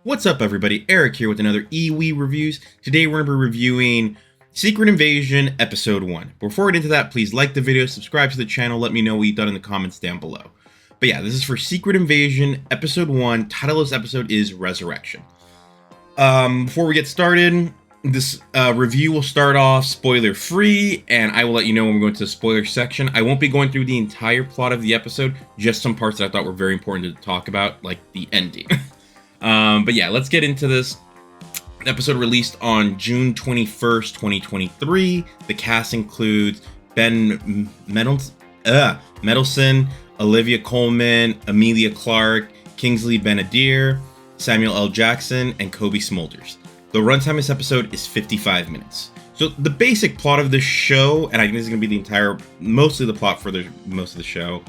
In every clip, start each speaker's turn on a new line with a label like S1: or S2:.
S1: What's up, everybody? Eric here with another EWE Reviews. Today we're going to be reviewing Secret Invasion Episode 1. Before we get into that, please like the video, subscribe to the channel, let me know what you've done in the comments down below. But yeah, this is for Secret Invasion Episode 1. Title of this episode is Resurrection. Before we get started, this review will start off spoiler-free, and I will let you know when we go into the spoiler section. I won't be going through the entire plot of the episode, just some parts that I thought were very important to talk about, like the ending. But yeah, let's get into this. The episode released on June 21st, 2023. The cast includes Ben Mendelsohn, Olivia Colman, Emilia Clarke, Kingsley Ben-Adir, Samuel L. Jackson, and Cobie Smulders. The runtime of this episode is 55 minutes. So the basic plot of the show, and I think this is going to be mostly the plot for most of the show,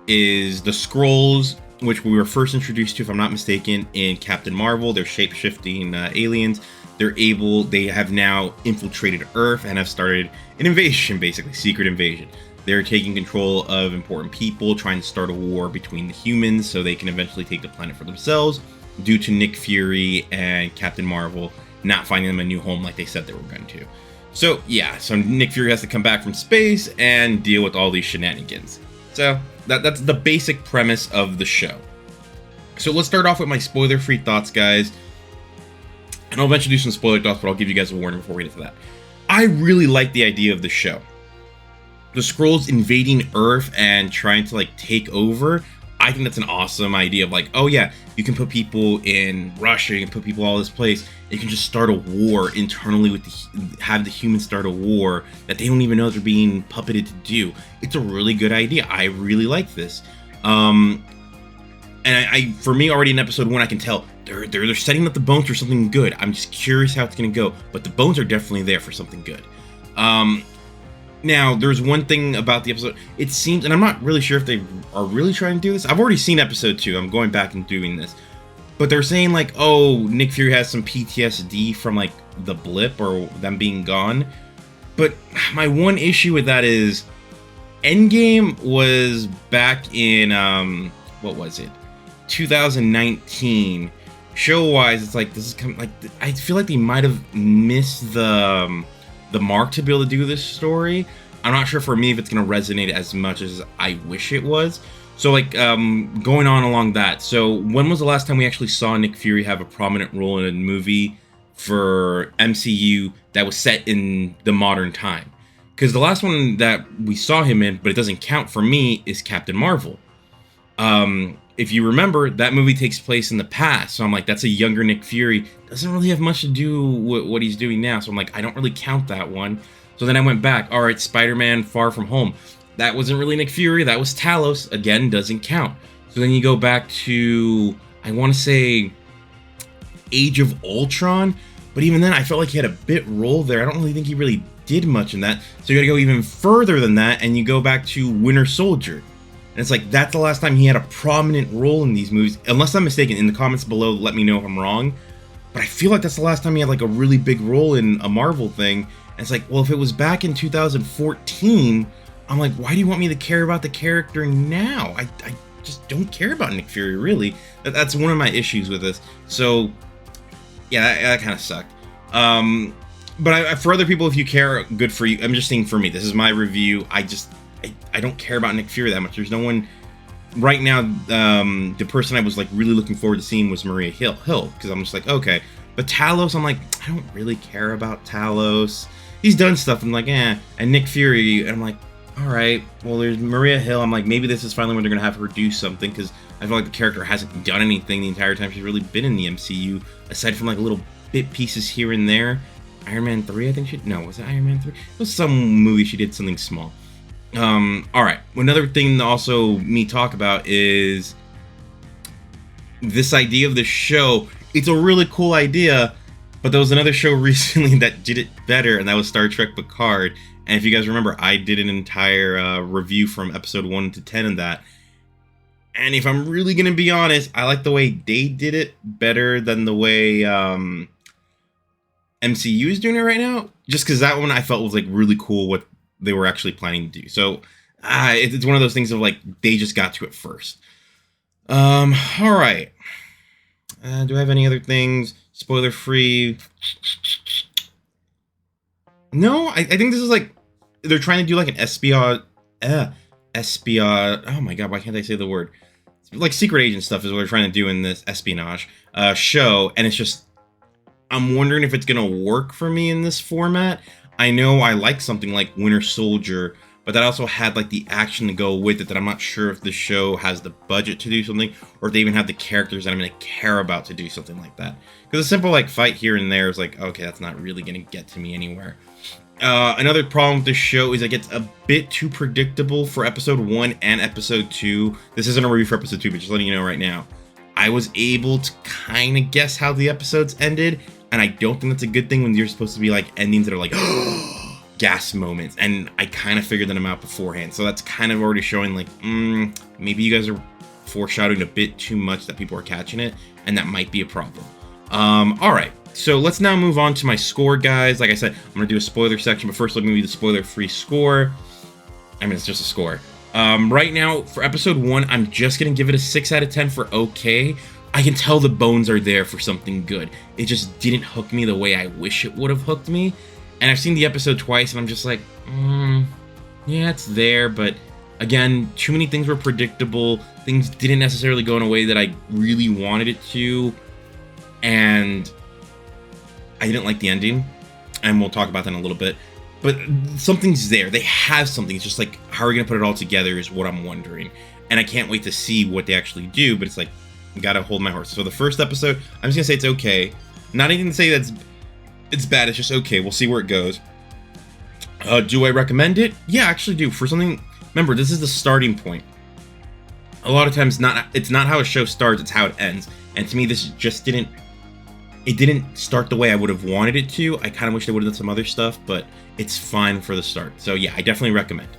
S1: is the Skrulls, which we were first introduced to, if I'm not mistaken, in Captain Marvel. They're shape-shifting aliens. They have now infiltrated Earth and have started an invasion, basically, secret invasion. They're taking control of important people, trying to start a war between the humans so they can eventually take the planet for themselves, due to Nick Fury and Captain Marvel not finding them a new home like they said they were going to. So yeah, so Nick Fury has to come back from space and deal with all these shenanigans. So that's the basic premise of the show. So let's start off with my spoiler-free thoughts, guys. And I'll eventually do some spoiler thoughts, but I'll give you guys a warning before we get into that. I really like the idea of the show. The Skrulls invading Earth and trying to take over. I think that's an awesome idea of oh yeah, you can put people in Russia, you can put people all this place, you can just start a war internally have the humans start a war that they don't even know they're being puppeted to do. It's a really good idea. I really like this. And for me, already in episode 1, I can tell they're setting up the bones for something good. I'm just curious how it's gonna go, but the bones are definitely there for something good. Now, there's one thing about the episode. It seems, and I'm not really sure if they are really trying to do this. I've already seen episode 2. I'm going back and doing this. But they're saying oh, Nick Fury has some PTSD from the blip or them being gone. But my one issue with that is Endgame was back in, what was it? 2019. Show-wise, it's this is I feel like they might have missed the mark to be able to do this story. I'm not sure for me if it's going to resonate as much as I wish it was. So going on along that. So when was the last time we actually saw Nick Fury have a prominent role in a movie for MCU that was set in the modern time? Because the last one that we saw him in, but it doesn't count for me, is Captain Marvel. If you remember, that movie takes place in the past. So I'm that's a younger Nick Fury. Doesn't really have much to do with what he's doing now. So I'm I don't really count that one. So then I went back. All right, Spider-Man Far From Home. That wasn't really Nick Fury. That was Talos. Again, doesn't count. So then you go back to, I want to say, Age of Ultron. But even then, I felt like he had a bit role there. I don't really think he really did much in that. So you got to go even further than that, and you go back to Winter Soldier. And it's that's the last time he had a prominent role in these movies. Unless I'm mistaken, in the comments below, let me know if I'm wrong. But I feel like that's the last time he had a really big role in a Marvel thing. And it's well, if it was back in 2014, I'm why do you want me to care about the character now? I just don't care about Nick Fury, really. That's one of my issues with this. So, yeah, that kind of sucked. But for other people, if you care, good for you. I'm just saying for me, this is my review. I don't care about Nick Fury that much. There's no one right now. The person I was really looking forward to seeing was Maria Hill, because I'm just okay. But Talos, I'm I don't really care about Talos. He's done stuff. I'm and Nick Fury, and I'm all right. Well, there's Maria Hill. I'm maybe this is finally when they're gonna have her do something, because I feel like the character hasn't done anything the entire time she's really been in the MCU, aside from little bit pieces here and there. Iron Man 3, I think was it Iron Man 3? It was some movie she did something small. Alright, another thing to also me talk about is this idea of the show. It's a really cool idea, but there was another show recently that did it better, and that was Star Trek Picard. And if you guys remember, I did an entire review from episode 1 to 10 of that. And if I'm really going to be honest, I like the way they did it better than the way MCU is doing it right now. Just because that one I felt was really cool what they were actually planning to do. So it's one of those things of they just got to it first. All right. Do I have any other things? Spoiler free. No, I think this is like they're trying to do like an espionage. Oh my god, why can't I say the word? Like secret agent stuff is what they're trying to do in this espionage show, and it's just I'm wondering if it's gonna work for me in this format. I know I like something like Winter Soldier, but that also had like the action to go with it that I'm not sure if the show has the budget to do something, or if they even have the characters that I'm gonna care about to do something like that. Because a simple like fight here and there is like, okay, that's not really gonna get to me anywhere. Another problem with this show is it gets a bit too predictable for episode 1 and episode 2. This isn't a review for episode 2, but just letting you know right now. I was able to kind of guess how the episodes ended, and I don't think that's a good thing when you're supposed to be like endings that are like gas moments, and I kind of figured them out beforehand. So that's kind of already showing like, maybe you guys are foreshadowing a bit too much that people are catching it, and that might be a problem. All right. So let's now move on to my score, guys. Like I said, I'm going to do a spoiler section, but first let me give you the spoiler-free score. I mean, it's just a score. Right now, for episode 1, I'm just going to give it a 6 out of 10 for okay. I can tell the bones are there for something good. It just didn't hook me the way I wish it would have hooked me. And I've seen the episode twice, and I'm just like, yeah, it's there, but again, too many things were predictable. Things didn't necessarily go in a way that I really wanted it to. And I didn't like the ending, and we'll talk about that in a little bit. But something's there. They have something. It's just like, how are we going to put it all together is what I'm wondering. And I can't wait to see what they actually do, but it's like, I gotta hold my horse. So the first episode, I'm just going to say it's okay. Not even to say that it's bad, it's just okay. We'll see where it goes. Do I recommend it? Yeah, I actually do. For something, remember, this is the starting point. A lot of times, it's not how a show starts, it's how it ends. And to me, this just didn't start the way I would have wanted it to. I kind of wish they would have done some other stuff, but it's fine for the start. So yeah, I definitely recommend it.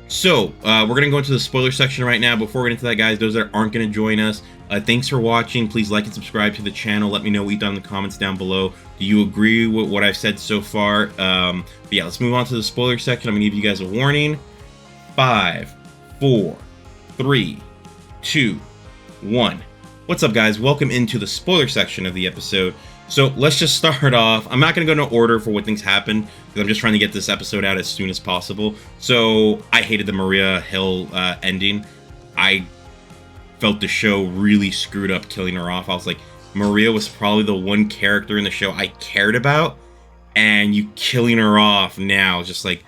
S1: So we're going to go into the spoiler section right now. Before we get into that, guys, those that aren't going to join us, thanks for watching. Please like and subscribe to the channel. Let me know what you've done in the comments down below. Do you agree with what I've said so far? But yeah, let's move on to the spoiler section. I'm going to give you guys a warning. 5, 4, 3, 2, 1. What's up, guys? Welcome into the spoiler section of the episode. So let's just start off. I'm not going to go in order for what things happen, because I'm just trying to get this episode out as soon as possible. So I hated the Maria Hill ending. I felt the show really screwed up killing her off. I was like, Maria was probably the one character in the show I cared about, and you killing her off now is just like,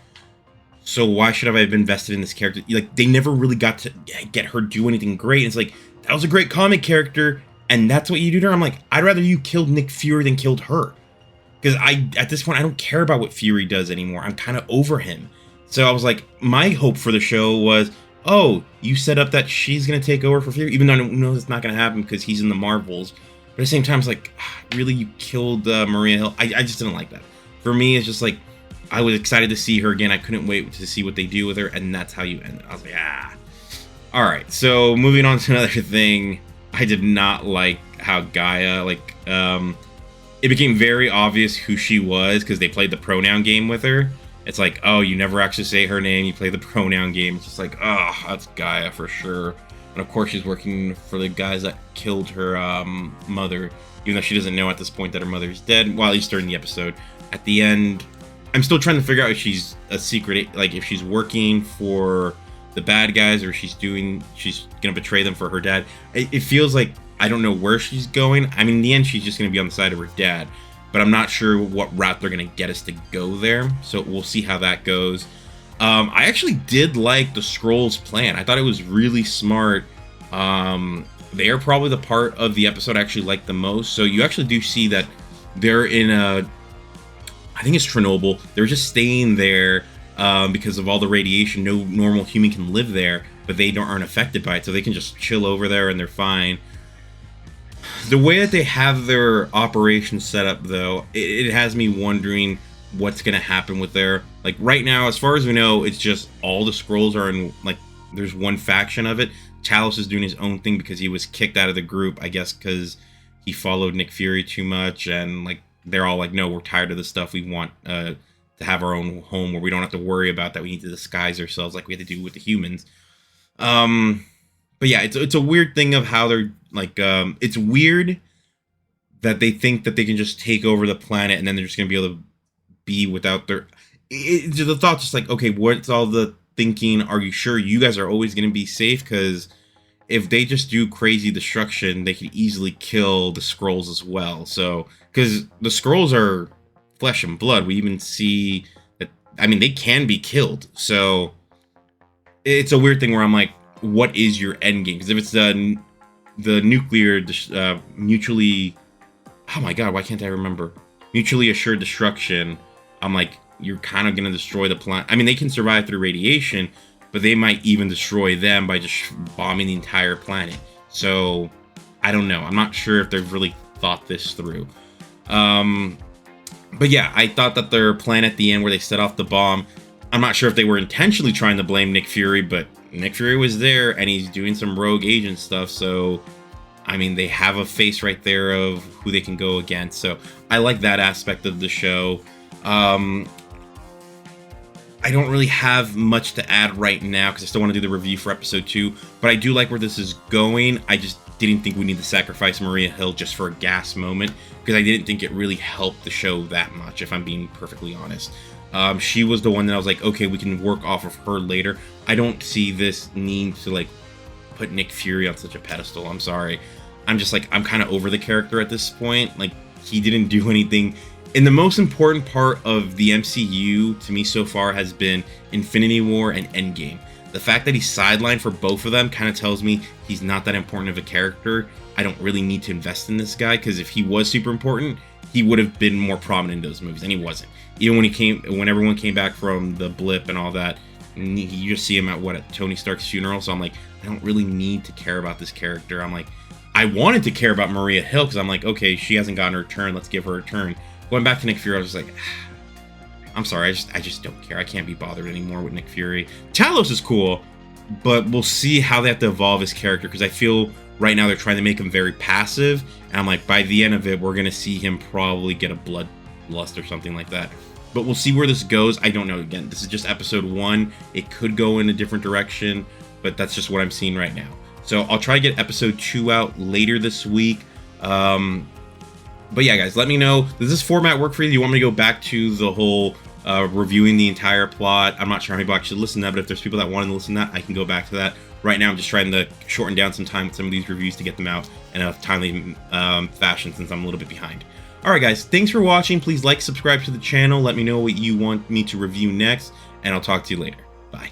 S1: so why should I have invested in this character? Like, they never really got to get her do anything great. It's like, that was a great comic character, and that's what you do to her. I'm like, I'd rather you killed Nick Fury than killed her. Because at this point, I don't care about what Fury does anymore. I'm kind of over him. So I was like, my hope for the show was, oh, you set up that she's going to take over for Fury, even though I know it's not going to happen because he's in the Marvels. But at the same time, it's like, really, you killed Maria Hill? I just didn't like that. For me, it's just like, I was excited to see her again. I couldn't wait to see what they do with her, and that's how you end it. I was like, All right, so moving on to another thing. I did not like how Gaia, it became very obvious who she was because they played the pronoun game with her. It's like, oh, you never actually say her name, you play the pronoun game. It's just like, oh, that's Gaia for sure. And of course, she's working for the guys that killed her mother, even though she doesn't know at this point that her mother's dead. Well, at least during the episode. At the end, I'm still trying to figure out if she's a secret, like if she's working for the bad guys, or she's gonna betray them for her dad. It feels like I don't know where she's going. I mean, in the end, she's just gonna be on the side of her dad, but I'm not sure what route they're gonna get us to go there. So we'll see how that goes. I actually did like the Skrulls' plan. I thought it was really smart. They are probably the part of the episode I actually like the most. So you actually do see that they're in I think it's Chernobyl. They're just staying there. Because of all the radiation, no normal human can live there, but they aren't affected by it, so they can just chill over there and they're fine. The way that they have their operation set up, though, it has me wondering what's going to happen with their... Like, right now, as far as we know, it's just all the Skrulls are in, like, there's one faction of it. Talos is doing his own thing because he was kicked out of the group, I guess, because he followed Nick Fury too much, and, like, they're all like, no, we're tired of this stuff, we want, to have our own home where we don't have to worry about that. We need to disguise ourselves like we had to do with the humans. But yeah, it's a weird thing of how they're like, it's weird that they think that they can just take over the planet and then they're just going to be able to be without their. The thought just like, okay, what's all the thinking? Are you sure you guys are always going to be safe? Because if they just do crazy destruction, they could easily kill the Skrulls as well. So, because the Skrulls are flesh and blood, we even see that. I mean, they can be killed. So, it's a weird thing where I'm like, what is your end game? Because if it's the nuclear mutually, oh my god, why can't I remember? Mutually assured destruction. I'm like, you're kind of gonna destroy the planet. I mean, they can survive through radiation, but they might even destroy them by just bombing the entire planet. So, I don't know. I'm not sure if they've really thought this through. But yeah, I thought that their plan at the end where they set off the bomb, I'm not sure if they were intentionally trying to blame Nick Fury, but Nick Fury was there and he's doing some rogue agent stuff. So, I mean, they have a face right there of who they can go against. So, I like that aspect of the show. I don't really have much to add right now because I still want to do the review for episode 2, but I do like where this is going. I just didn't think we need to sacrifice Maria Hill just for a gas moment because I didn't think it really helped the show that much, if I'm being perfectly honest. She was the one that I was like, okay, we can work off of her later. I don't see this need to like put Nick Fury on such a pedestal. I'm sorry. I'm just like, I'm kind of over the character at this point. Like, he didn't do anything. And the most important part of the MCU to me so far has been Infinity War and Endgame. The fact that he's sidelined for both of them kind of tells me he's not that important of a character. I don't really need to invest in this guy because if he was super important, he would have been more prominent in those movies, and he wasn't. Even when everyone came back from the blip and all that, you just see him at Tony Stark's funeral. So I'm like, I don't really need to care about this character. I'm like, I wanted to care about Maria Hill because I'm like, okay, she hasn't gotten her turn. Let's give her a turn. Going back to Nick Fury, I was like, I'm sorry, I just don't care. I can't be bothered anymore with Nick Fury. Talos is cool, but we'll see how they have to evolve his character because I feel right now they're trying to make him very passive, and I'm like, by the end of it, we're gonna see him probably get a bloodlust or something like that. But we'll see where this goes. I don't know. Again, this is just episode 1. It could go in a different direction, but that's just what I'm seeing right now. So I'll try to get episode 2 out later this week. But yeah, guys, let me know. Does this format work for you? Do you want me to go back to the whole reviewing the entire plot? I'm not sure how many people actually listen to that, but if there's people that want to listen to that, I can go back to that. Right now, I'm just trying to shorten down some time with some of these reviews to get them out in a timely fashion since I'm a little bit behind. Alright, guys, thanks for watching. Please like, subscribe to the channel. Let me know what you want me to review next, and I'll talk to you later. Bye.